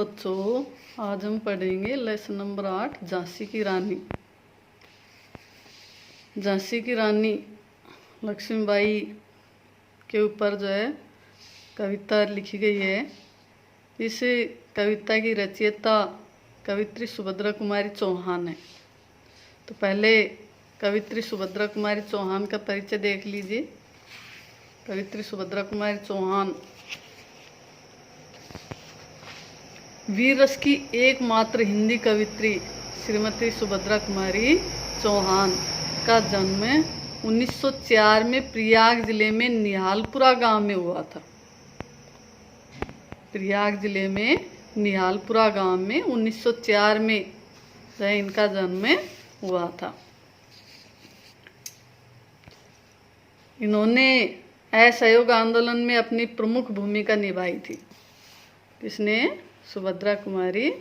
बच्चों, आज हम पढ़ेंगे लेसन नंबर 8 झांसी की रानी। झांसी की रानी लक्ष्मीबाई के ऊपर जो है कविता लिखी गई है। इस कविता की रचयिता कवित्री सुभद्रा कुमारी चौहान है। तो पहले कवित्री सुभद्रा कुमारी चौहान का परिचय देख लीजिए। कवित्री सुभद्रा कुमारी चौहान वीर रस की एकमात्र हिंदी कवित्री श्रीमती सुभद्रा कुमारी चौहान का जन्म 1904 में प्रयाग जिले में निहालपुरा गांव में हुआ था। प्रयाग जिले में निहालपुरा गांव में 1904 में इनका जन्म हुआ था। इन्होंने असहयोग आंदोलन में अपनी प्रमुख भूमिका निभाई थी। किसने? सुभद्रा कुमारी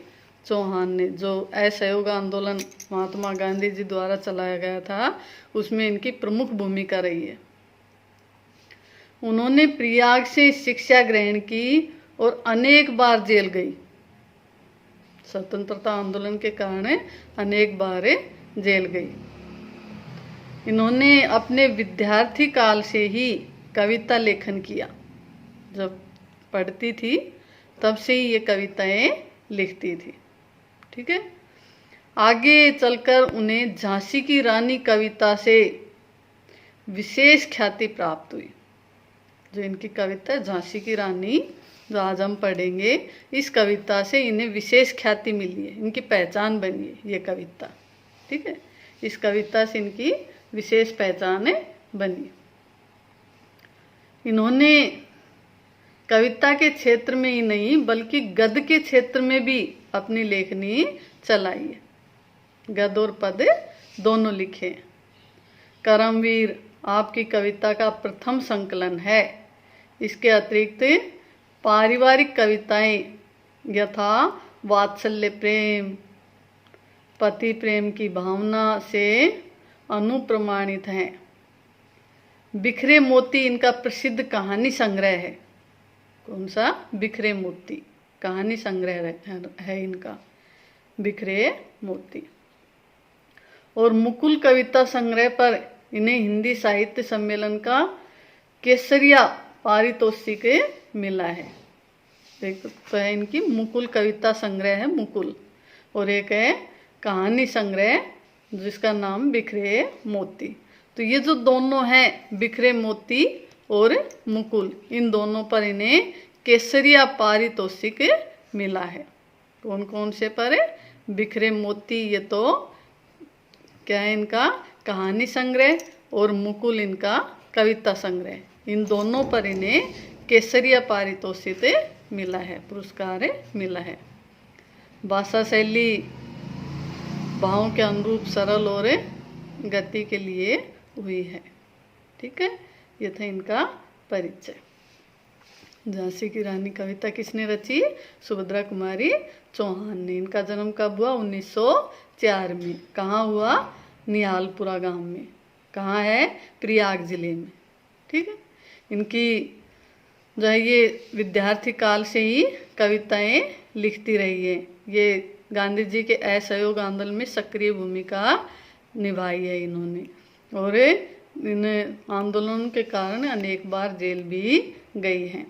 चौहान ने। जो असहयोग आंदोलन महात्मा गांधी जी द्वारा चलाया गया था उसमें इनकी प्रमुख भूमिका रही है। उन्होंने प्रयाग से शिक्षा ग्रहण की और अनेक बार जेल गई। स्वतंत्रता आंदोलन के कारण अनेक बार जेल गई। इन्होंने अपने विद्यार्थी काल से ही कविता लेखन किया। जब पढ़ती थी तब से ही ये कविताएं लिखती थी। ठीक है। आगे चलकर उन्हें झांसी की रानी कविता से विशेष ख्याति प्राप्त हुई। जो इनकी कविता झांसी की रानी जो आज हम पढ़ेंगे, इस कविता से इन्हें विशेष ख्याति मिली है, इनकी पहचान बनी है ये कविता। ठीक है। इस कविता से इनकी विशेष पहचान बनी। इन्होंने कविता के क्षेत्र में ही नहीं बल्कि गद्य के क्षेत्र में भी अपनी लेखनी चलाई है। गद्य और पद दोनों लिखे। करमवीर आपकी कविता का प्रथम संकलन है। इसके अतिरिक्त पारिवारिक कविताएं यथा वात्सल्य प्रेम, पति प्रेम की भावना से अनुप्रमाणित हैं। बिखरे मोती इनका प्रसिद्ध कहानी संग्रह है। कौन सा? बिखरे मोती कहानी संग्रह है इनका, बिखरे मोती। और मुकुल कविता संग्रह पर इन्हें हिंदी साहित्य सम्मेलन का केसरिया पारितोषिक मिला है। एक तो है इनकी मुकुल कविता संग्रह है मुकुल, और एक है कहानी संग्रह जिसका नाम बिखरे मोती। तो ये जो दोनों हैं बिखरे मोती और मुकुल, इन दोनों पर इन्हें केसरिया पारितोषिक मिला है। कौन कौन से पर? बिखरे मोती ये तो क्या है इनका कहानी संग्रह, और मुकुल इनका कविता संग्रह। इन दोनों पर इन्हें केसरिया पारितोषिक मिला है, पुरस्कार मिला है। भाषा शैली भावों के अनुरूप सरल और गति के लिए हुई है। ठीक है। ये था इनका परिचय। झांसी की रानी कविता किसने रची? सुभद्रा कुमारी चौहान ने। इनका जन्म कब हुआ? 1904 में। कहाँ हुआ? निहालपुरा गांव में। कहाँ है? प्रयाग जिले में। ठीक है। इनकी जो है ये विद्यार्थी काल से ही कविताएं लिखती रही है। ये गांधी जी के असहयोग आंदोलन में सक्रिय भूमिका निभाई है इन्होंने, और इन आंदोलन के कारण अनेक बार जेल भी गई हैं।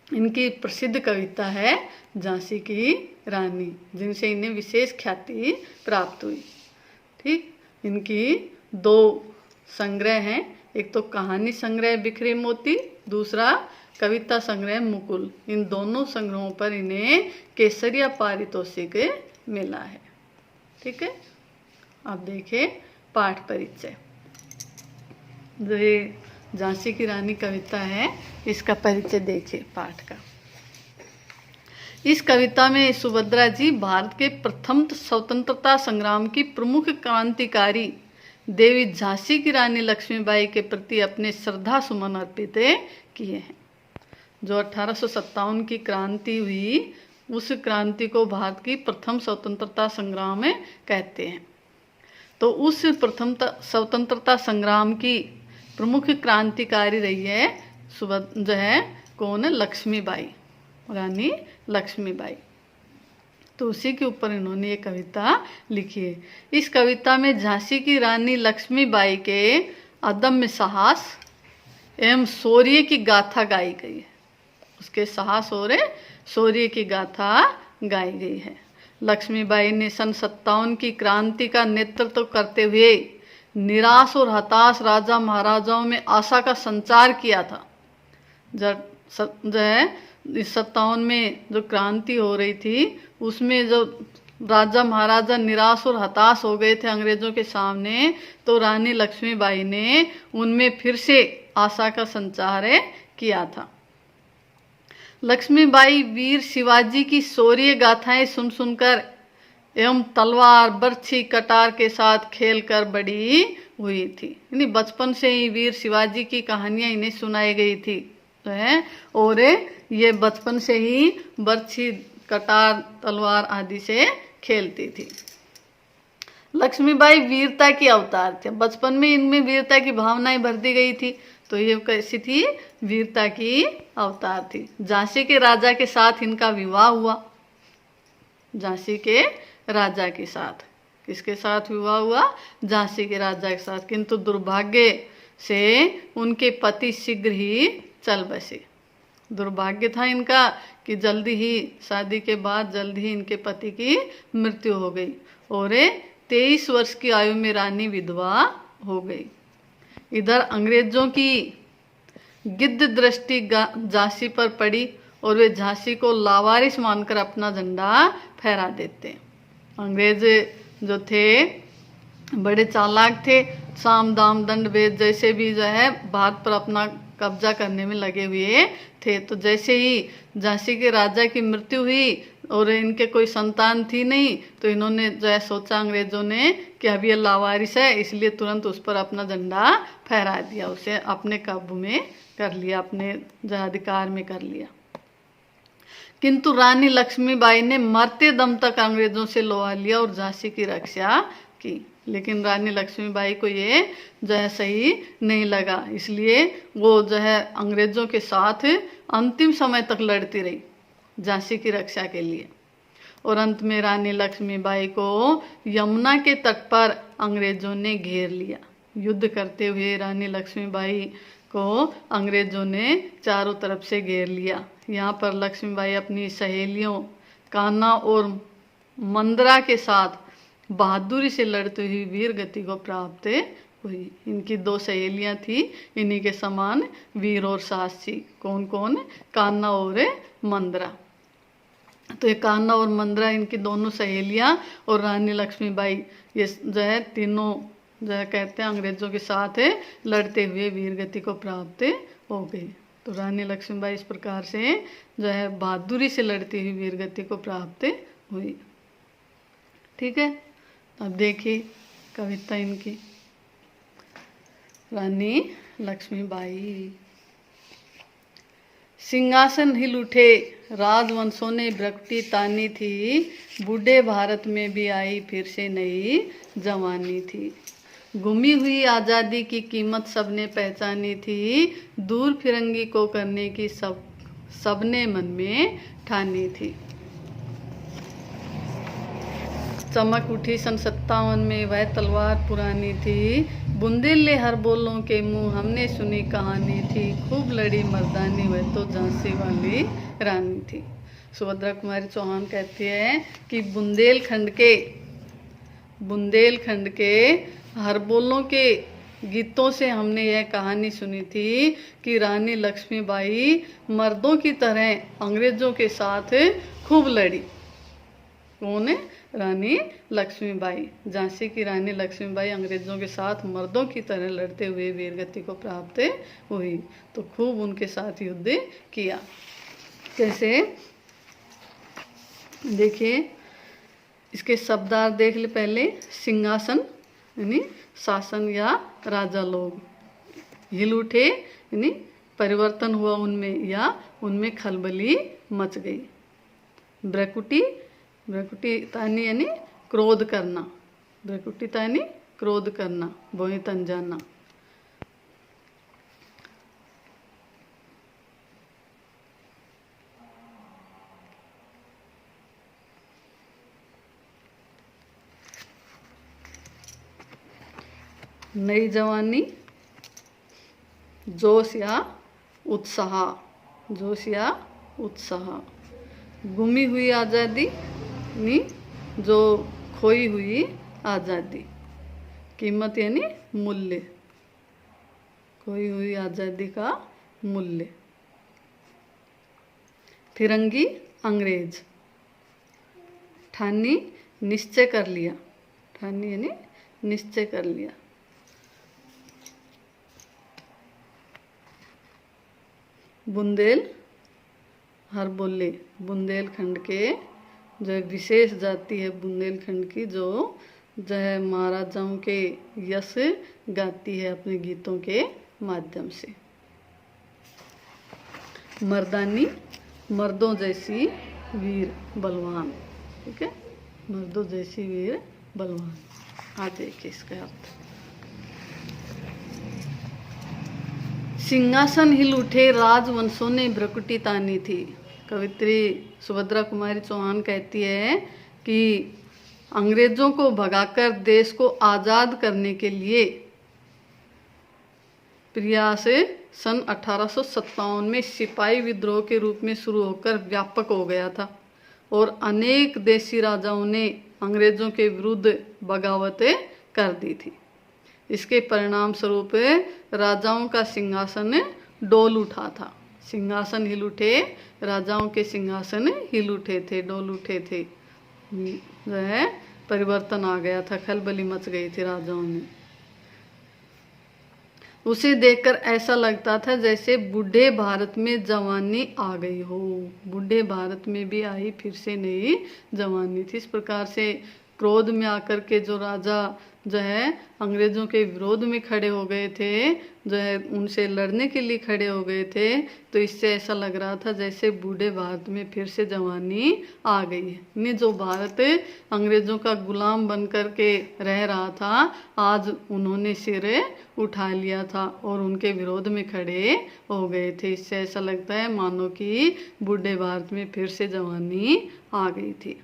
इनकी प्रसिद्ध कविता है झांसी की रानी, जिनसे इन्हें विशेष ख्याति प्राप्त हुई। ठीक। इनकी दो संग्रह हैं, एक तो कहानी संग्रह बिखरे मोती, दूसरा कविता संग्रह मुकुल। इन दोनों संग्रहों पर इन्हें केसरिया पारितोषिक मिला है। ठीक है। अब देखिए पाठ परिचय। जो ये झांसी की रानी कविता है इसका परिचय देखिए पाठ का। इस कविता में सुभद्रा जी भारत के प्रथम स्वतंत्रता संग्राम की प्रमुख क्रांतिकारी देवी झांसी की रानी लक्ष्मीबाई के प्रति अपने श्रद्धा सुमन अर्पित किए हैं। जो 1857 की क्रांति हुई उस क्रांति को भारत की प्रथम स्वतंत्रता संग्राम में कहते हैं। तो उस प्रथम स्वतंत्रता संग्राम की प्रमुख क्रांतिकारी रही है जो है कौन? लक्ष्मीबाई, रानी लक्ष्मीबाई। तो उसी के ऊपर इन्होंने ये कविता लिखी है। इस कविता में झांसी की रानी लक्ष्मीबाई के अदम्य साहस एवं शौर्य की गाथा गाई गई है। उसके साहस और शौर्य की गाथा गाई गई है। लक्ष्मीबाई ने सन 57 की क्रांति का नेतृत्व करते हुए निराश और हताश राजा महाराजाओं में आशा का संचार किया था। जब जो है इस 57 में जो क्रांति हो रही थी, उसमें जो राजा महाराजा निराश और हताश हो गए थे अंग्रेजों के सामने, तो रानी लक्ष्मीबाई ने उनमें फिर से आशा का संचार किया था। लक्ष्मीबाई वीर शिवाजी की शौर्य गाथाएं सुन सुनकर एवं तलवार बर्छी कटार के साथ खेलकर बड़ी हुई थी। यानी बचपन से ही वीर शिवाजी की कहानियां इन्हें सुनाई गई थी है, और ये बचपन से ही बर्छी कटार तलवार आदि से खेलती थी। लक्ष्मीबाई वीरता की अवतार थे। बचपन में इनमें वीरता की भावनाएं भर दी गई थी, तो ये कैसी थी? वीरता की अवतार थी। झांसी के राजा के साथ इनका विवाह हुआ। झांसी के राजा के साथ, किसके साथ विवाह हुआ? झांसी के राजा के साथ। किंतु दुर्भाग्य से उनके पति शीघ्र ही चल बसे। दुर्भाग्य था इनका कि जल्दी ही शादी के बाद जल्दी ही इनके पति की मृत्यु हो गई और 23 वर्ष की आयु में रानी विधवा हो गई। इधर अंग्रेजों की गिद्ध दृष्टि झांसी पर पड़ी और वे झांसी को लावारिस मानकर अपना झंडा फहरा देते। अंग्रेज जो थे बड़े चालाक थे, साम दाम दंड भेद जैसे भी जो है भारत पर अपना कब्जा करने में लगे हुए थे। तो जैसे ही झांसी के राजा की मृत्यु हुई और इनके कोई संतान थी नहीं, तो इन्होंने जो है सोचा अंग्रेजों ने कि अब ये लावारिस है, इसलिए तुरंत उस पर अपना झंडा फहरा दिया, उसे अपने काबू में कर लिया, अपने जो अधिकार में कर लिया। किंतु रानी लक्ष्मीबाई ने मरते दम तक अंग्रेजों से लोहा लिया और झांसी की रक्षा की। लेकिन रानी लक्ष्मीबाई को ये जो है सही नहीं लगा, इसलिए वो जो है अंग्रेजों के साथ अंतिम समय तक लड़ती रही झांसी की रक्षा के लिए। और अंत में रानी लक्ष्मीबाई को यमुना के तट पर अंग्रेजों ने घेर लिया। युद्ध करते हुए रानी लक्ष्मीबाई को अंग्रेजों ने चारों तरफ से घेर लिया। यहाँ पर लक्ष्मीबाई अपनी सहेलियों कान्हा और मंदरा के साथ बहादुरी से लड़ती हुई वीर गति को प्राप्त हुई। इनकी 2 सहेलियां थी, इन्हीं के समान वीर और साहसी। कौन कौन? कान्हा और मंदरा। तो ये कान्हा और मंदरा इनकी दोनों सहेलियां और रानी लक्ष्मीबाई, ये जो है तीनों जो है कहते हैं अंग्रेजों के साथ लड़ते हुए वीर गति को प्राप्त हो गई। तो रानी लक्ष्मीबाई इस प्रकार से जो है बहादुरी से लड़ती हुई वीर गति को प्राप्त हुई। ठीक है, अब देखिए कविता इनकी। रानी लक्ष्मीबाई। सिंहासन हिल उठे, राजवंशों ने भ्रकुटी तानी थी, बूढ़े भारत में भी आई फिर से नई जवानी थी। गुमी हुई आज़ादी की कीमत सबने पहचानी थी, दूर फिरंगी को करने की सबने मन में ठानी थी। चमक उठी सन 57 में वह तलवार पुरानी थी, बुंदेले हर बोलों के मुंह हमने सुनी कहानी थी, खूब लड़ी मर्दानी वह तो झांसी वाली रानी थी। सुभद्रा कुमारी चौहान कहती है कि बुंदेलखंड के हर बोलों के गीतों से हमने यह कहानी सुनी थी कि रानी लक्ष्मीबाई मर्दों की तरह अंग्रेजों के साथ खूब लड़ी। कौन है? रानी लक्ष्मीबाई। झांसी की रानी लक्ष्मीबाई अंग्रेजों के साथ मर्दों की तरह लड़ते हुए वीरगति को प्राप्त हुई, तो खूब उनके साथ युद्ध किया। कैसे? देखिए इसके शब्दार्थ देख ले पहले। सिंहासन यानी शासन या राजा लोग, हिल उठे यानी परिवर्तन हुआ उनमें या उनमें खलबली मच गई। भ्रकुटी तानी यानी क्रोध करना, भ्रकुटी तानी क्रोध करना, बोई तन जाना। नई जवानी, जोश या उत्साह, जोश या उत्साह। गुमी हुई आज़ादी यानी जो खोई हुई आज़ादी, कीमत यानी मूल्य, खोई हुई आज़ादी का मूल्य। फिरंगी अंग्रेज, ठानी निश्चय कर लिया, ठानी यानी निश्चय कर लिया। बुंदेल हर बोले, बुंदेलखंड के जो विशेष जाति है बुंदेलखंड की, जो है महाराजाओं के यश गाती है अपने गीतों के माध्यम से। मर्दानी, मर्दों जैसी वीर बलवान, ठीक है, मर्दों जैसी वीर बलवान। आज देखिए इसका अर्थ। सिंहासन हिल उठे, राजवंशों ने भ्रकुटी तानी थी। कवित्री सुभद्रा कुमारी चौहान कहती है कि अंग्रेजों को भगाकर देश को आज़ाद करने के लिए प्रयास सन 1857 में सिपाही विद्रोह के रूप में शुरू होकर व्यापक हो गया था और अनेक देशी राजाओं ने अंग्रेजों के विरुद्ध बगावतें कर दी थी। इसके परिणाम स्वरूप राजाओं का सिंहासन डोल उठा था। सिंहासन हिल उठे, राजाओं के सिंहासन हिल उठे थे, डोल उठे थे, जो है परिवर्तन आ गया था, खलबली मच गई थी राजाओं में। उसे देखकर ऐसा लगता था जैसे बूढ़े भारत में जवानी आ गई हो। बूढ़े भारत में भी आई फिर से नई जवानी थी। इस प्रकार से क्रोध में आकर के जो राजा जो है अंग्रेजों के विरोध में खड़े हो गए थे, जो है उनसे लड़ने के लिए खड़े हो गए थे, तो इससे ऐसा लग रहा था जैसे बूढ़े भारत में फिर से जवानी आ गई है। यानी जो भारत अंग्रेजों का गुलाम बन कर के रह रहा था, आज उन्होंने सिर उठा लिया था और उनके विरोध में खड़े हो गए थे। इससे ऐसा लगता है मानो कि बूढ़े भारत में फिर से जवानी आ गई थी।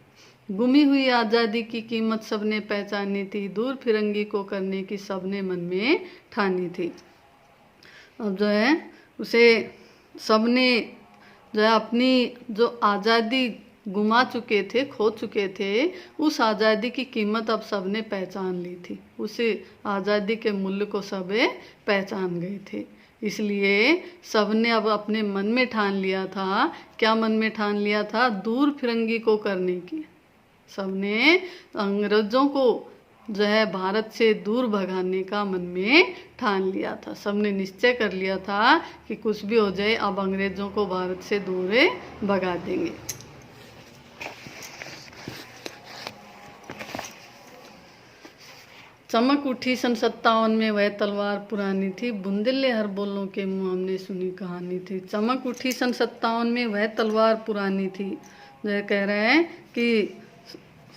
गुमी हुई आज़ादी की कीमत सबने पहचानी थी, दूर फिरंगी को करने की सबने मन में ठानी थी। अब जो है उसे सबने जो है अपनी जो आज़ादी गुमा चुके थे, खो चुके थे, उस आज़ादी की कीमत अब सबने पहचान ली थी। उस आज़ादी के मूल्य को सब पहचान गए थे। इसलिए सबने अब अपने मन में ठान लिया था, क्या मन में ठान लिया था? दूर फिरंगी को करने की। सबने अंग्रेजों को जो है भारत से दूर भगाने का मन में ठान लिया था। सबने निश्चय कर लिया था कि कुछ भी हो जाए अब अंग्रेजों को भारत से दूर भगा देंगे। चमक उठी सन 57 में वह तलवार पुरानी थी, बुंदेले हर बोलों के मुँह हमने सुनी कहानी थी। चमक उठी सन 57 में वह तलवार पुरानी थी। जो कह रहे हैं कि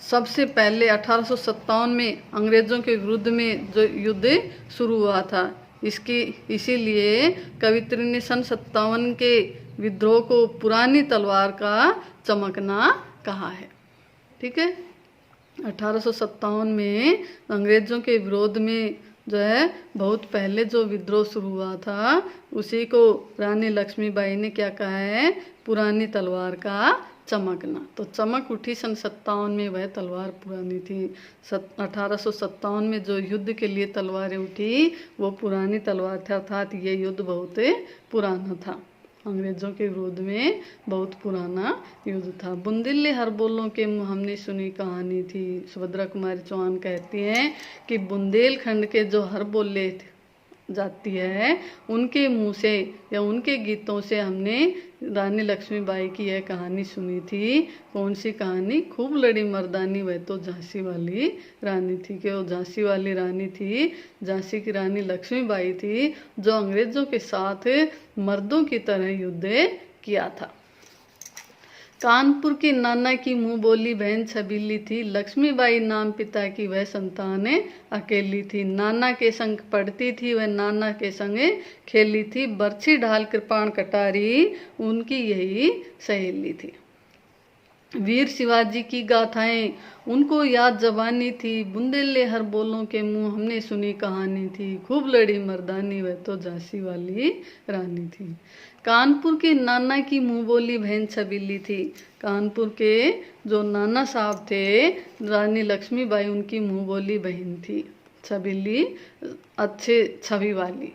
सबसे पहले 1857 में अंग्रेज़ों के विरुद्ध में जो युद्ध शुरू हुआ था, इसीलिए कवित्री ने सन 57 के विद्रोह को पुरानी तलवार का चमकना कहा है। ठीक है, 1857 में अंग्रेज़ों के विरोध में जो है बहुत पहले जो विद्रोह शुरू हुआ था, उसी को रानी लक्ष्मीबाई ने क्या कहा है? पुरानी तलवार का चमकना। तो चमक उठी सन 57 में वह तलवार पुरानी थी। 1857 में जो युद्ध के लिए तलवारें उठी वो पुरानी तलवार थी, अर्थात ये युद्ध बहुत पुराना था, अंग्रेजों के विरोध में बहुत पुराना युद्ध था। बुंदेले हर बोलों के मुँह हमने सुनी कहानी थी। सुभद्रा कुमारी चौहान कहती हैं कि बुंदेलखंड के जो हर बोले जाती है उनके मुंह से या उनके गीतों से हमने रानी लक्ष्मीबाई की यह कहानी सुनी थी। कौन सी कहानी? खूब लड़ी मर्दानी वह तो झांसी वाली रानी थी। कि वो झांसी वाली रानी थी, झांसी की रानी लक्ष्मीबाई थी, जो अंग्रेजों के साथ मर्दों की तरह युद्ध किया था। कानपुर की नाना की मुँह बोली बहन छबीली थी, लक्ष्मीबाई नाम पिता की वह संतान अकेली थी। नाना के संग पढ़ती थी वह, नाना के संग खेली थी, बरछी ढाल कृपाण कटारी उनकी यही सहेली थी। वीर शिवाजी की गाथाएं उनको याद जबानी थी, बुंदेले हर बोलों के मुंह हमने सुनी कहानी थी, खूब लड़ी मर्दानी वह तो झांसी वाली रानी थी। कानपुर के नाना की मुंह बोली बहन छबीली थी। कानपुर के जो नाना साहब थे रानी लक्ष्मीबाई, उनकी मुंह बोली बहन थी। छबीली अच्छे छवि वाली,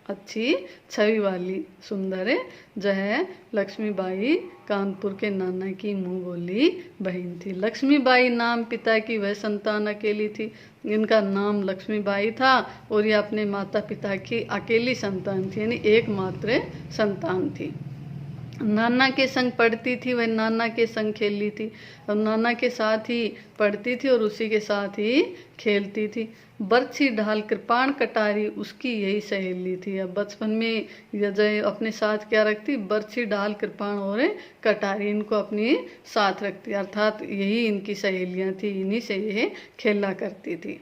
अच्छी छवि वाली सुंदर जो है लक्ष्मीबाई कानपुर के नाना की मुंह बोली बहन थी। लक्ष्मीबाई नाम पिता की वह संतान अकेली थी। इनका नाम लक्ष्मीबाई था और ये अपने माता पिता की अकेली संतान थी, यानी एकमात्र संतान थी। नाना के संग पढ़ती थी, वह नाना के संग खेलती थी, और नाना के साथ ही पढ़ती थी और उसी के साथ ही खेलती थी। बरछी ढाल कृपाण कटारी उसकी यही सहेली थी। अब बचपन में जय अपने साथ क्या रखती, बरछी ढाल कृपाण और कटारी, इनको अपने साथ रखती, अर्थात यही इनकी सहेलियां थी, इन्हीं से ये खेला करती थी।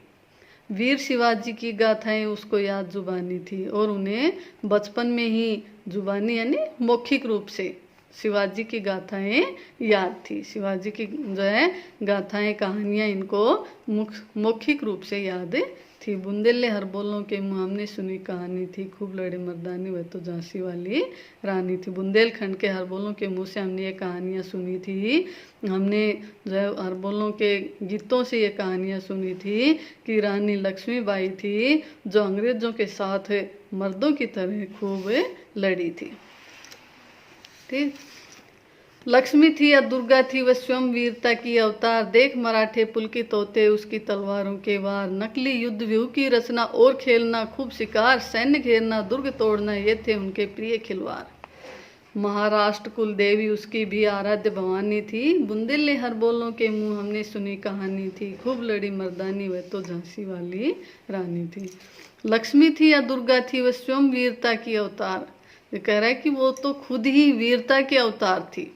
वीर शिवाजी की गाथाएं उसको याद जुबानी थी और उन्हें बचपन में ही जुबानी यानी मौखिक रूप से शिवाजी की गाथाएं याद थी। शिवाजी की जो है गाथाएं कहानियां इनको मौखिक रूप से याद थी। बुंदेले हर बोलों के मुँह हमने सुनी कहानी थी, खूब लड़े मर्दानी वह तो झांसी वाली रानी थी। बुंदेलखंड के हर बोलों के मुँह से हमने ये कहानियाँ सुनी थी। हमने जो है हर बोलों के गीतों से ये कहानियाँ सुनी थी कि रानी लक्ष्मीबाई थी जो अंग्रेजों के साथ मर्दों की तरह खूब लड़ी थी। ठीक, लक्ष्मी थी या दुर्गा थी वह स्वयं वीरता की अवतार, देख मराठे पुलकित होते उसकी तलवारों के वार, नकली युद्ध व्यूह की रचना और खेलना, खूब शिकार सैन्य घेरना दुर्ग तोड़ना, ये थे उनके प्रिय खिलवाड़। महाराष्ट्र कुल देवी उसकी भी आराध्य भवानी थी, बुंदेले हर बोलों के मुंह हमने सुनी कहानी थी, खूब लड़ी मर्दानी वह तो झांसी वाली रानी थी। लक्ष्मी थी या दुर्गा थी वह स्वयं वीरता की अवतार, ये कह रहा है कि वो तो खुद ही वीरता के अवतार थी,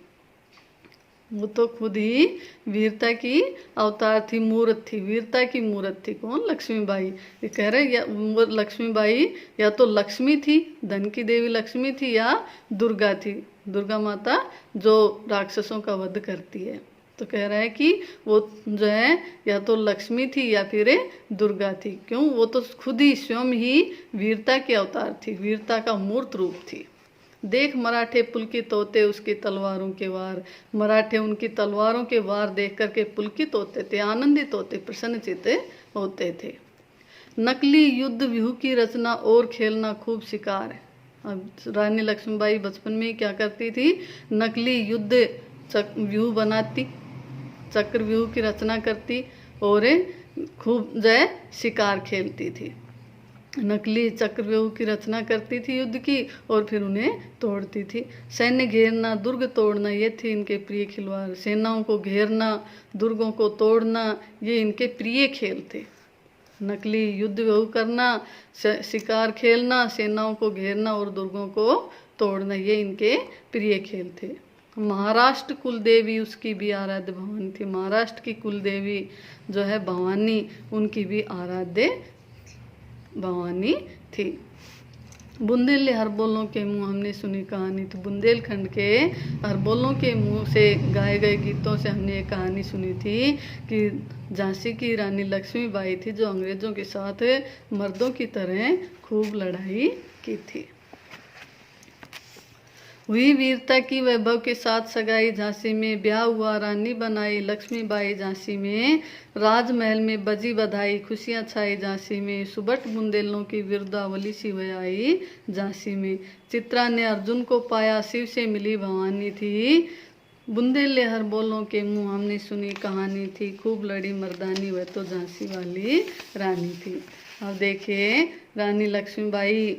वो तो खुद ही वीरता की अवतार थी, मूर्त थी, वीरता की मूर्त थी। कौन? लक्ष्मीबाई। ये कह रहे या वो लक्ष्मीबाई या तो लक्ष्मी थी, धन की देवी लक्ष्मी थी, या दुर्गा थी, दुर्गा माता जो राक्षसों का वध करती है। तो कह रहा है कि वो जो है या तो लक्ष्मी थी या फिर दुर्गा थी। क्यों? वो तो खुद ही स्वयं ही वीरता के अवतार थी, वीरता का मूर्त रूप थी। देख मराठे पुलकित होते उसकी तलवारों के वार, मराठे उनकी तलवारों के वार देख करके पुलकित होते थे, आनंदित होते, प्रसन्नचित्त होते थे। नकली युद्ध व्यूह की रचना और खेलना खूब शिकार है। अब रानी लक्ष्मीबाई बचपन में क्या करती थी? नकली युद्ध व्यूह बनाती, चक्र व्यूह की रचना करती और खूब जो है शिकार खेलती थी। नकली चक्रव्यूह की रचना करती थी युद्ध की और फिर उन्हें तोड़ती थी। सैन्य घेरना दुर्ग तोड़ना, ये थे इनके प्रिय खिलवाड़। सेनाओं को घेरना, दुर्गों को तोड़ना, ये इनके प्रिय खेल थे। नकली युद्ध व्यूह करना, शिकार खेलना, सेनाओं को घेरना और दुर्गों को तोड़ना, ये इनके प्रिय खेल थे। महाराष्ट्र कुल देवी उसकी भी आराध्य भवानी थी। महाराष्ट्र की कुल देवी जो है भवानी, उनकी भी आराध्य भवानी थी। बुंदेल हर बोलों के मुंह हमने सुनी कहानी थी। बुंदेलखंड के हर बोलों के मुंह से गाए गए गीतों से हमने ये कहानी सुनी थी कि झांसी की रानी लक्ष्मीबाई थी जो अंग्रेजों के साथ मर्दों की तरह खूब लड़ाई की थी। हुई वीरता की वैभव के साथ सगाई झांसी में, ब्याह हुआ रानी बनाई लक्ष्मीबाई झांसी में, राजमहल में बजी बधाई खुशियां छाई झांसी में, सुबट बुंदेलों की विरुद्धावली सी वह आई झांसी में, चित्रा ने अर्जुन को पाया शिव से मिली भवानी थी, बुंदेले हर बोलों के मुंह हमने सुनी कहानी थी, खूब लड़ी मर्दानी वह तो झांसी वाली रानी थी। अब देखिए रानी लक्ष्मीबाई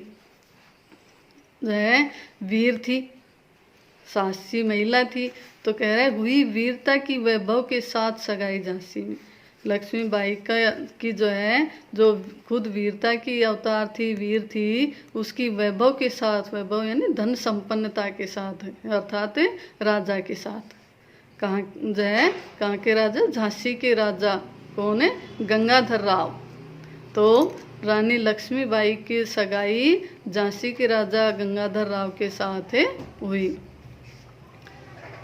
जो है वीर थी, साहसी महिला थी, तो कह रहे हुई वीरता की वैभव के साथ सगाई झांसी में। लक्ष्मीबाई का की जो है जो खुद वीरता की अवतार थी, वीर थी, उसकी वैभव के साथ, वैभव यानी धन संपन्नता के साथ, अर्थात राजा के साथ। कहाँ जो है, कहाँ के राजा? झांसी के राजा कौन है? गंगाधर राव। तो रानी लक्ष्मीबाई की सगाई झांसी के राजा गंगाधर राव के साथ हुई,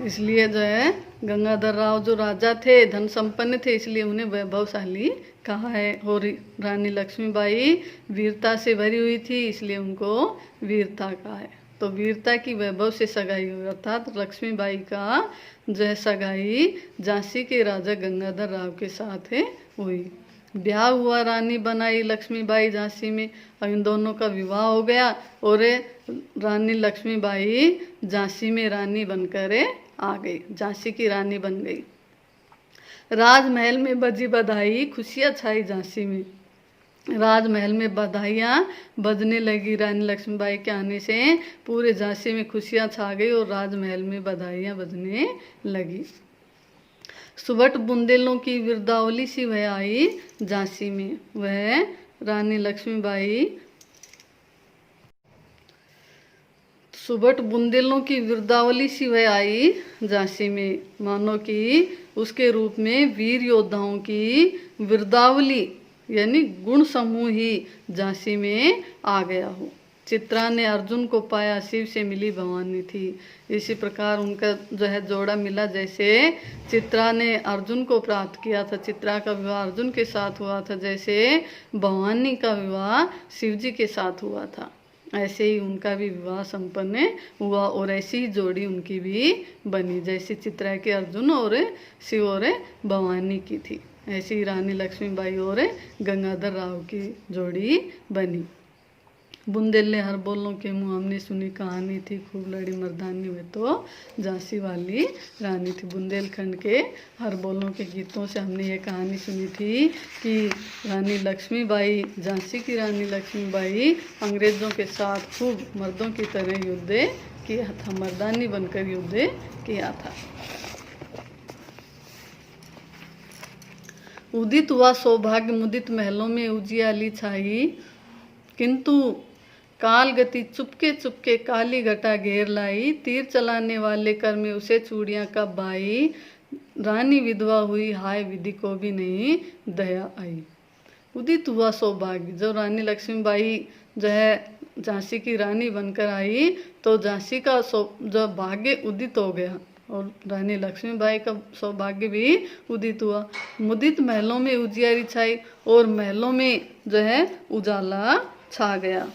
इसलिए जो है गंगाधर राव जो राजा थे, धन संपन्न थे, इसलिए उन्हें वैभवशाली कहा है। और रानी लक्ष्मीबाई वीरता से भरी हुई थी, इसलिए उनको वीरता कहा है। तो वीरता की वैभव से सगाई हुई, अर्थात लक्ष्मीबाई का जो है सगाई झांसी के राजा गंगाधर राव के साथ हुई। ब्याह हुआ, रानी बनाई लक्ष्मीबाई झांसी में। अब इन दोनों का विवाह हो गया और रानी लक्ष्मीबाई झांसी में रानी बनकर आ गई, झांसी की रानी बन गई। राजमहल में बजी बधाई, खुशियाँ छाई झांसी में। राजमहल में बधाइयाँ बजने लगी, रानी लक्ष्मीबाई के आने से पूरे झांसी में खुशियाँ छा गई और राजमहल में बधाइयाँ बजने लगी। सुबट बुंदेलों की विरदावली सी वह आई झांसी में। वह रानी लक्ष्मीबाई सुबट बुंदेलों की विरदावली सी वह आई झांसी में, मानो कि उसके रूप में वीर योद्धाओं की विरदावली यानी गुण समूह ही झांसी में आ गया हो। चित्रा ने अर्जुन को पाया, शिव से मिली भवानी थी। इसी प्रकार उनका जो है जोड़ा मिला, जैसे चित्रा ने अर्जुन को प्राप्त किया था, चित्रा का विवाह अर्जुन के साथ हुआ था, जैसे भवानी का विवाह शिव जी के साथ हुआ था, ऐसे ही उनका भी विवाह संपन्न हुआ और ऐसी ही जोड़ी उनकी भी बनी, जैसे चित्रा के अर्जुन और शिव और भवानी की थी, ऐसी ही रानी लक्ष्मीबाई और गंगाधर राव की जोड़ी बनी। बुंदेल ने हर बोलों के मुँह हमने सुनी कहानी थी, खूब लड़ी मर्दानी में तो झांसी वाली रानी थी। बुंदेलखंड के हर बोलों के गीतों से हमने ये कहानी सुनी थी कि रानी लक्ष्मीबाई, झांसी की रानी लक्ष्मीबाई अंग्रेज़ों के साथ खूब मर्दों की तरह युद्ध किया था, मर्दानी बनकर युद्ध किया था। उदित हुआ सौभाग्य मुदित महलों में उजियाली छाई, किंतु काल गति चुपके चुपके काली घटा घेर लाई। तीर चलाने वाले कर में उसे चूड़ियाँ कब भाई, रानी विधवा हुई हाय विधि को भी नहीं दया आई। उदित हुआ सौभाग्य, जो रानी लक्ष्मीबाई जो है झांसी की रानी बनकर आई तो झांसी का जो भाग्य उदित हो गया और रानी लक्ष्मीबाई का सौभाग्य भी उदित हुआ। मुदित महलों में उजियारी छाई और महलों में जो है उजाला छा गया,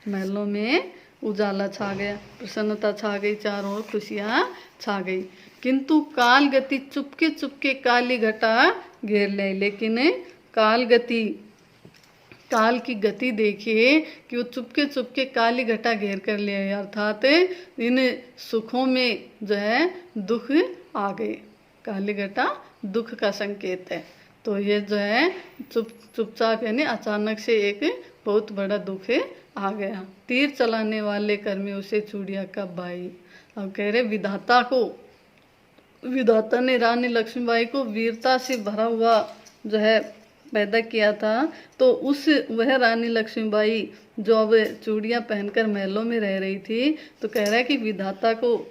महलों में उजाला छा गया, प्रसन्नता छा गई, चारों ओर खुशियाँ छा गई। किंतु काल गति चुपके चुपके काली घटा घेर ले, लेकिन काल गति, काल की गति देखिए कि वो चुपके चुपके काली घटा घेर कर ले आए, अर्थात इन सुखों में जो है दुख आ गए। काली घटा दुख का संकेत है, तो ये जो है चुपचाप यानी अचानक से एक बहुत बड़ा दुख आ गया। तीर चलाने वाले कर में उसे चूड़िया कब भाई। अब कह रहे विधाता को, विधाता ने रानी लक्ष्मीबाई को वीरता से भरा हुआ जो है पैदा किया था, तो उस वह रानी लक्ष्मीबाई जो अब चूड़ियाँ पहनकर महलों में रह रही थी, तो कह रहा है कि विधाता को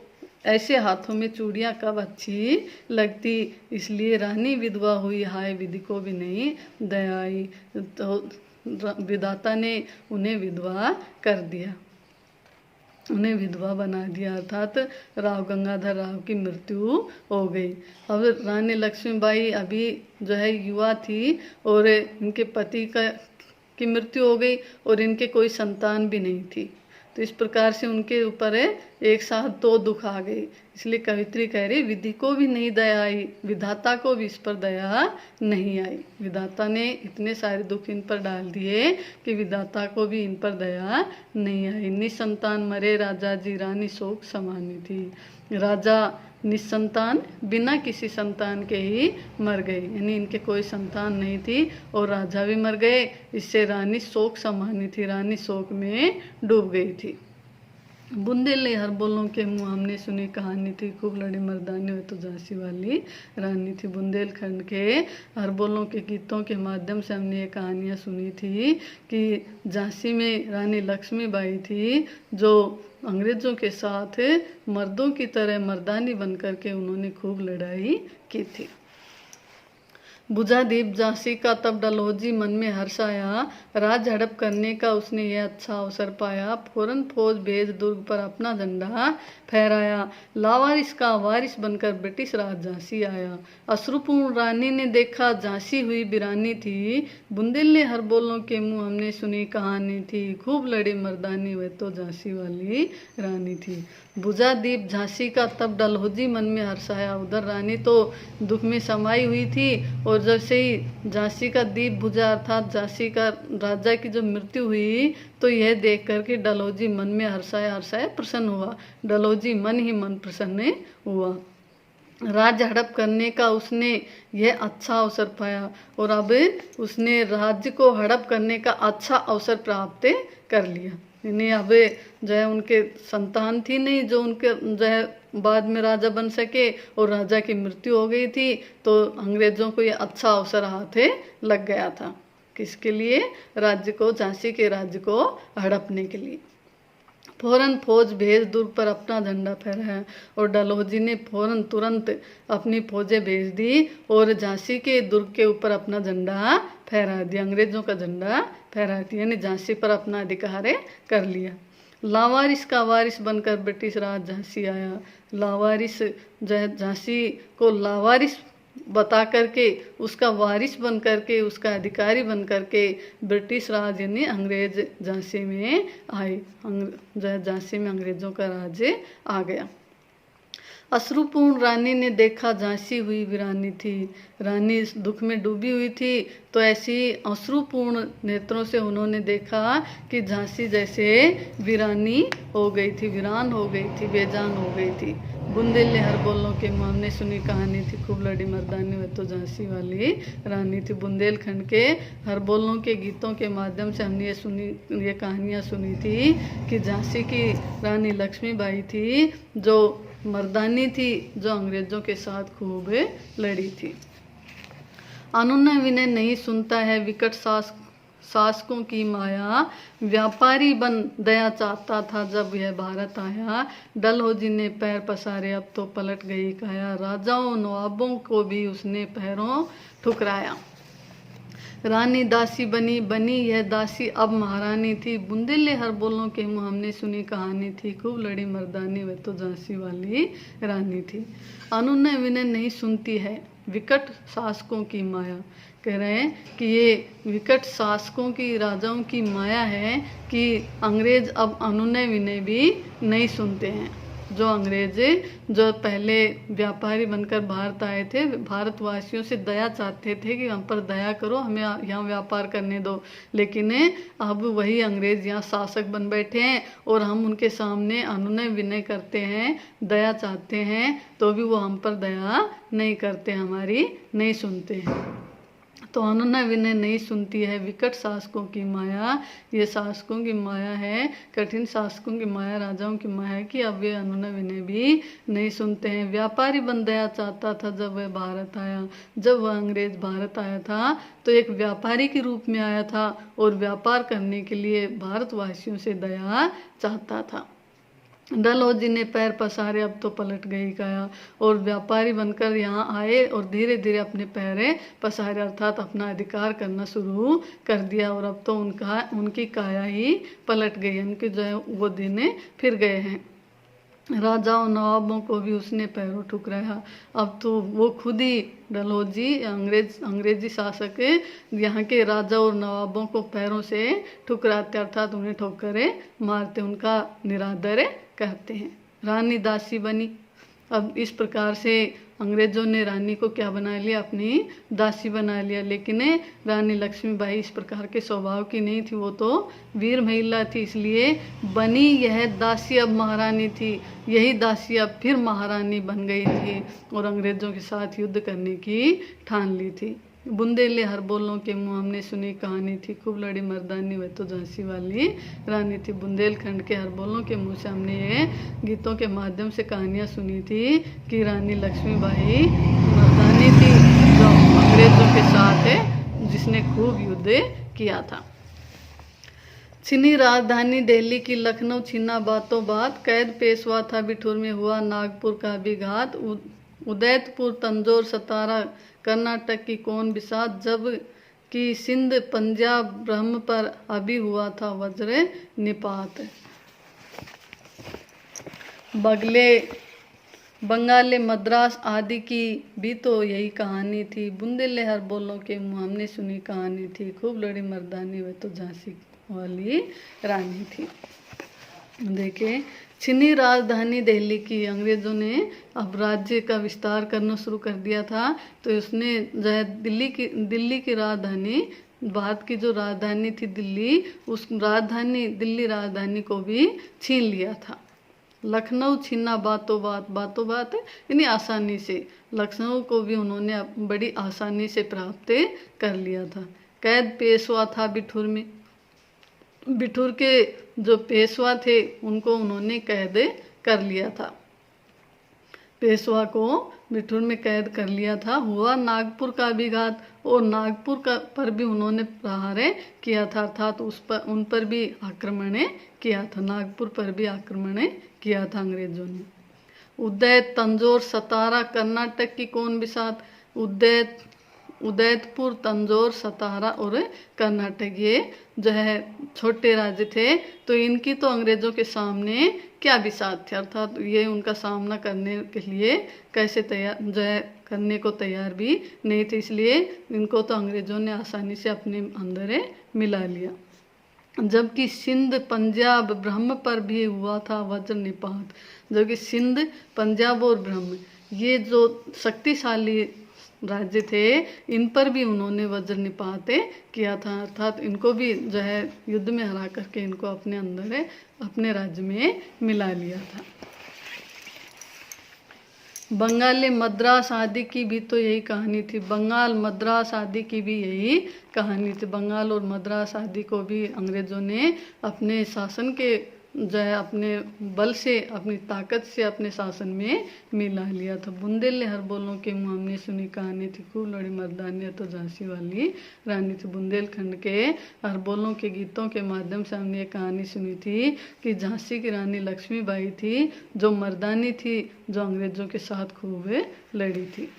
ऐसे हाथों में चूड़ियाँ कब अच्छी लगती, इसलिए रानी विधवा हुई हाय विधि को भी नहीं दया आई। तो विधाता ने उन्हें विधवा कर दिया, उन्हें विधवा बना दिया, अर्थात राव गंगाधर राव की मृत्यु हो गई। अब रानी लक्ष्मीबाई अभी जो है युवा थी और इनके पति की मृत्यु हो गई और इनके कोई संतान भी नहीं थी, तो इस प्रकार से उनके ऊपर एक साथ दो दुख आ गए। इसलिए कवित्री कह रही विधि को भी नहीं दया आई, विधाता को भी इस पर दया नहीं आई। विधाता ने इतने सारे दुख इन पर डाल दिए कि विधाता को भी इन पर दया नहीं आई। निसंतान मरे राजा जी, रानी शोक समानी थी। राजा निसंतान, बिना किसी संतान के ही मर गए, यानी इनके कोई संतान नहीं थी और राजा भी मर गए, इससे रानी शोक समानी थी, रानी शोक में डूब गई थी। बुंदेल ने हर बोलों के मुँह हमने सुनी कहानी थी, खूब लड़ी मर्दानी हो तो झांसी वाली रानी थी। बुंदेलखंड के हर बोलों के गीतों के माध्यम से हमने ये कहानियाँ सुनी थी कि झांसी में रानी लक्ष्मीबाई थी जो अंग्रेज़ों के साथ मर्दों की तरह मर्दानी बनकर के उन्होंने खूब लड़ाई की थी। बुझा दीप झांसी का तब डलहौजी मन में हर्ष आया, राज हड़प करने का उसने यह अच्छा अवसर पाया। फौरन फौज भेज दुर्ग पर अपना झंडा फहराया, लावारिस का वारिस बनकर ब्रिटिश राज झांसी आया। अश्रुपूर्ण रानी ने देखा झांसी हुई वीरानी थी, बुंदेल हर बोलों के मुंह हमने सुनी कहानी थी, खूब लड़ी मर्दानी वह तो झांसी वाली रानी थी। बुझा दीप झांसी का तब डलहौजी मन में हर्ष आया। उधर रानी तो दुख में समाई हुई थी, और जैसे ही झांसी का दीप बुझा अर्थात झांसी का राजा की जो मृत्यु हुई, तो यह देख करके डलहौजी मन में हर्षाया प्रसन्न हुआ। डलहौजी मन ही मन प्रसन्न हुआ। राज्य हड़प करने का उसने यह अच्छा अवसर पाया, और अब उसने राज्य को हड़प करने का अच्छा अवसर प्राप्त कर लिया। इन्हें अब जो है उनके संतान थी नहीं जो उनके जो है बाद में राजा बन सके, और राजा की मृत्यु हो गई थी, तो अंग्रेजों को यह अच्छा अवसर हाथ लग गया था। किसके लिए? राज्य को, झांसी के राज्य को हड़पने के लिए। फौरन फौज भेज दुर्ग पर अपना झंडा फहराया, और डलहौजी ने फौरन तुरंत अपनी फौजें भेज दी और झांसी के दुर्ग के ऊपर अपना झंडा फहरा दिया, अंग्रेजों का झंडा फहरा दिया, यानी झांसी पर अपना अधिकार कर लिया। लावारिस का वारिस बनकर ब्रिटिश राज झांसी आया। लावारिस झांसी को लावारिस बता करके उसका वारिस बन करके, उसका अधिकारी बन करके ब्रिटिश राज यानी अंग्रेज झांसी में आए। झांसी में अंग्रेजों का राज्य आ गया। अश्रुपूर्ण रानी ने देखा झांसी हुई वीरानी थी। रानी दुख में डूबी हुई थी, तो ऐसी अश्रुपूर्ण नेत्रों से उन्होंने देखा कि झांसी जैसे वीरानी हो गई थी, वीरान हो गई थी, बेजान हो गई थी। बुंदेल हर बोलों के मुँह हमने सुनी कहानी थी, खूब लड़ी मर्दानी वह तो झांसी वाली रानी थी। बुंदेलखंड के हर बोलों के गीतों के माध्यम से हमने ये कहानियाँ सुनी थी कि झांसी की रानी लक्ष्मीबाई थी जो मर्दानी थी, जो अंग्रेजों के साथ खूब लड़ी थी। अनुनय विनय नहीं सुनता है विकट शासकों की माया, व्यापारी बन दया चाहता था जब यह भारत आया। डलहौजी ने पैर पसारे अब तो पलट गई काया, राजाओं नवाबों को भी उसने पैरों ठुकराया। रानी दासी बनी यह दासी अब महारानी थी, बुंदेले हर बोलों के मुँह हमने सुनी कहानी थी, खूब लड़ी मर्दानी वह तो झांसी वाली रानी थी। अनुनय विनय नहीं सुनती है विकट शासकों की माया। कह रहे हैं कि ये विकट शासकों की, राजाओं की माया है कि अंग्रेज अब अनुनय विनय भी नहीं सुनते हैं। जो अंग्रेज जो पहले व्यापारी बनकर भारत आए थे, भारतवासियों से दया चाहते थे कि हम पर दया करो, हमें यहाँ व्यापार करने दो, लेकिन अब वही अंग्रेज यहाँ शासक बन बैठे हैं और हम उनके सामने अनुनय विनय करते हैं, दया चाहते हैं, तो भी वो हम पर दया नहीं करते, हमारी नहीं सुनते हैं। तो अनुनय विनय नहीं सुनती है विकट शासकों की माया। ये शासकों की माया है, कठिन शासकों की माया, राजाओं की माया है कि अब वे अनुनय विनय भी नहीं सुनते हैं। व्यापारी बन दया चाहता था जब वह भारत आया। जब वह अंग्रेज भारत आया था तो एक व्यापारी के रूप में आया था और व्यापार करने के लिए भारतवासियों से दया चाहता था। डलहौजी ने पैर पसारे अब तो पलट गई काया, और व्यापारी बनकर यहाँ आए और धीरे धीरे अपने पैर पसारे अर्थात अपना अधिकार करना शुरू कर दिया, और अब तो उनकी काया ही पलट गई, उनके जो है वो दिन फिर गए हैं। राजाओं नवाबों को भी उसने पैरों ठुकराया। अब तो वो खुद ही डलहौजी अंग्रेजी शासक यहाँ के राजा और नवाबों को पैरों से ठुकराते अर्थात उन्हें ठोकर मारते, उनका निरादर करते हैं। रानी दासी बनी। अब इस प्रकार से अंग्रेजों ने रानी को क्या बना लिया? अपनी दासी बना लिया। लेकिन रानी लक्ष्मीबाई इस प्रकार के स्वभाव की नहीं थी, वो तो वीर महिला थी, इसलिए बनी यह दासी अब महारानी थी। यही दासी अब फिर महारानी बन गई थी और अंग्रेजों के साथ युद्ध करने की ठान ली थी। बुंदेले हर बोलों के मुँह हमने सुनी कहानी थी, खूब लड़ी मर्दानी वह तो झांसी वाली रानी थी। बुंदेलखंड के हर बोलों के मुँह से हमने ये गीतों के माध्यम से कहानियाँ सुनी थी कि रानी लक्ष्मीबाई मर्दानी थी जो अंग्रेजों के साथ जिसने खूब युद्ध किया था। छिनी राजधानी दिल्ली की, लखनऊ छीना बातों बात, कैद पेशवा था बिठूर में, हुआ नागपुर का भी घात। उदयपुर तंजौर सतारा कर्नाटक की कौन बिसात, जब कि सिंध पंजाब ब्रह्म पर अभी हुआ था वज्र निपात। बंगाले मद्रास आदि की भी तो यही कहानी थी, बुंदेले हर बोलों के मुँह हमने सुनी कहानी थी, खूब लड़ी मर्दानी वह तो झांसी वाली रानी थी। देखिए, चीनी राजधानी दिल्ली की अंग्रेज़ों ने अब राज्य का विस्तार करना शुरू कर दिया था, तो उसने जो है दिल्ली की राजधानी, भारत की जो राजधानी थी दिल्ली, उस दिल्ली राजधानी को भी छीन लिया था। लखनऊ छीना बातों बात यानी आसानी से, लखनऊ को भी उन्होंने बड़ी आसानी से प्राप्त कर लिया था। कैद पेशवा था बिठूर में, बिठूर के जो पेशवा थे उनको उन्होंने कैद कर लिया था, पेशवा को बिठूर में कैद कर लिया था। हुआ नागपुर का भी घात, और नागपुर पर भी उन्होंने प्रहार किया था, अर्थात उन पर भी आक्रमण किया था, नागपुर पर भी आक्रमण किया था अंग्रेजों ने। उदय तंजौर सतारा कर्नाटक की कौन बिसात, उदयपुर तंजौर सतारा और कर्नाटक, ये जो है छोटे राज्य थे, तो इनकी तो अंग्रेजों के सामने क्या बिसात थे, अर्थात ये उनका सामना करने के लिए कैसे तैयार जो है करने को तैयार भी नहीं थे, इसलिए इनको तो अंग्रेजों ने आसानी से अपने अंदर मिला लिया। जबकि सिंध पंजाब ब्रह्म पर भी हुआ था वज्र निपात, जबकि सिंध पंजाब और ब्रह्म ये जो शक्तिशाली राज्य थे, इन पर भी उन्होंने वज्र निपात किया था, अर्थात इनको भी जो है युद्ध में हरा करके इनको अपने अंदर अपने राज्य में मिला लिया था। बंगाली मद्रास आदि की भी तो यही कहानी थी, बंगाल मद्रास आदि की भी यही कहानी थी। बंगाल और मद्रास आदि को भी अंग्रेजों ने अपने शासन के जो है अपने बल से, अपनी ताकत से अपने शासन में मिला लिया था। बुंदेले हर बोलों के मुँह हमने सुनी कहानी थी, खूब लड़ी मर्दानी तो झांसी वाली रानी थी। बुंदेलखंड के हर बोलों के गीतों के माध्यम से हमने ये कहानी सुनी थी कि झांसी की रानी लक्ष्मीबाई थी, जो मर्दानी थी, जो अंग्रेजों के साथ खूब लड़ी थी।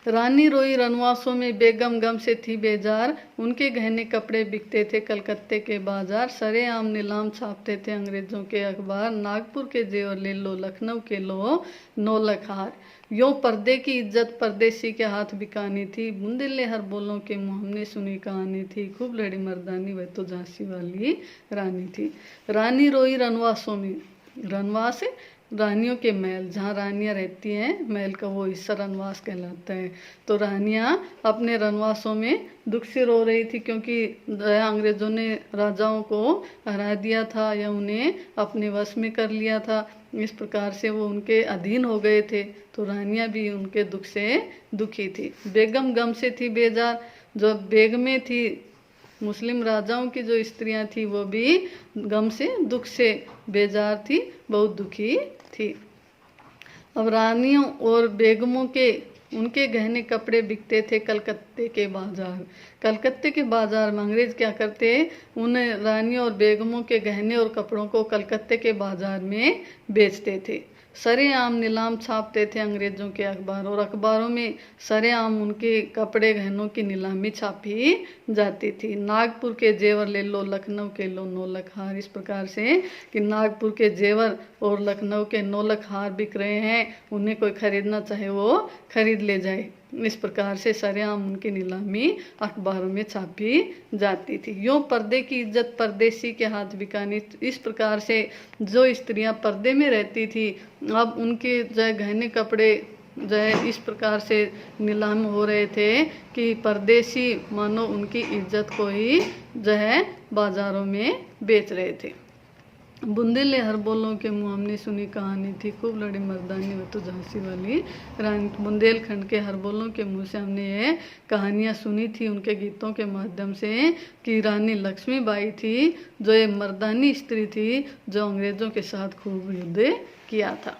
रानी रोई रनवासों में बेगम गम से थी बेजार, उनके गहने कपड़े बिकते थे कलकत्ते के बाजार, सरेआम नीलाम छापते थे अंग्रेजों के अखबार, नागपुर के जेवर ले लो लखनऊ के लो 9 लाख हार, यूं पर्दे की इज्जत परदेसी के हाथ बिकानी थी, बुंदेले हर बोलों के मुँह हमने सुनी कहानी थी, खूब लड़ी मर्दानी वह तो झांसी वाली रानी थी। रानी रोई रनवासों में, रनवास रानियों के महल, जहाँ रानियाँ रहती हैं महल का वो हिस्सा रनवास कहलाता है। तो रानियाँ अपने रनवासों में दुख से रो रही थी, क्योंकि अंग्रेजों ने राजाओं को हरा दिया था या उन्हें अपने वश में कर लिया था, इस प्रकार से वो उनके अधीन हो गए थे। तो रानियाँ भी उनके दुख से दुखी थी। बेगम गम से थी बेजार, जो बेगमें थी मुस्लिम राजाओं की जो स्त्रियां थी वो भी गम से दुख से बेजार थी, बहुत दुखी थी। अब रानियों और बेगमों के उनके गहने कपड़े बिकते थे कलकत्ते के बाजार। कलकत्ते के बाजार में अंग्रेज क्या करते, उन रानियों और बेगमों के गहने और कपड़ों को कलकत्ते के बाजार में बेचते थे। सरेआम नीलाम छापते थे अंग्रेजों के अखबार, और अखबारों में सरेआम उनके कपड़े गहनों की नीलामी छापी जाती थी। नागपुर के जेवर ले लो लखनऊ के लो 9 लाख हार, इस प्रकार से कि नागपुर के जेवर और लखनऊ के 9 लाख हार बिक रहे हैं, उन्हें कोई खरीदना चाहे वो खरीद ले जाए, इस प्रकार से सरेआम उनकी नीलामी अखबारों में छापी जाती थी। यूँ पर्दे की इज्जत परदेसी के हाथ बिकानी, इस प्रकार से जो स्त्रियां पर्दे में रहती थी, अब उनके जो है गहने कपड़े जो है इस प्रकार से नीलाम हो रहे थे कि परदेसी मानो उनकी इज्जत को ही जो है बाजारों में बेच रहे थे। बुंदेले हर बोलों के मुँह हमने सुनी कहानी थी, खूब लड़ी मर्दानी वह तो झांसी वाली रानी। बुंदेलखंड के हर बोलों के मुँह से हमने ये कहानियाँ सुनी थी उनके गीतों के माध्यम से कि रानी लक्ष्मीबाई थी, जो ये मर्दानी स्त्री थी, जो अंग्रेज़ों के साथ खूब युद्ध किया था।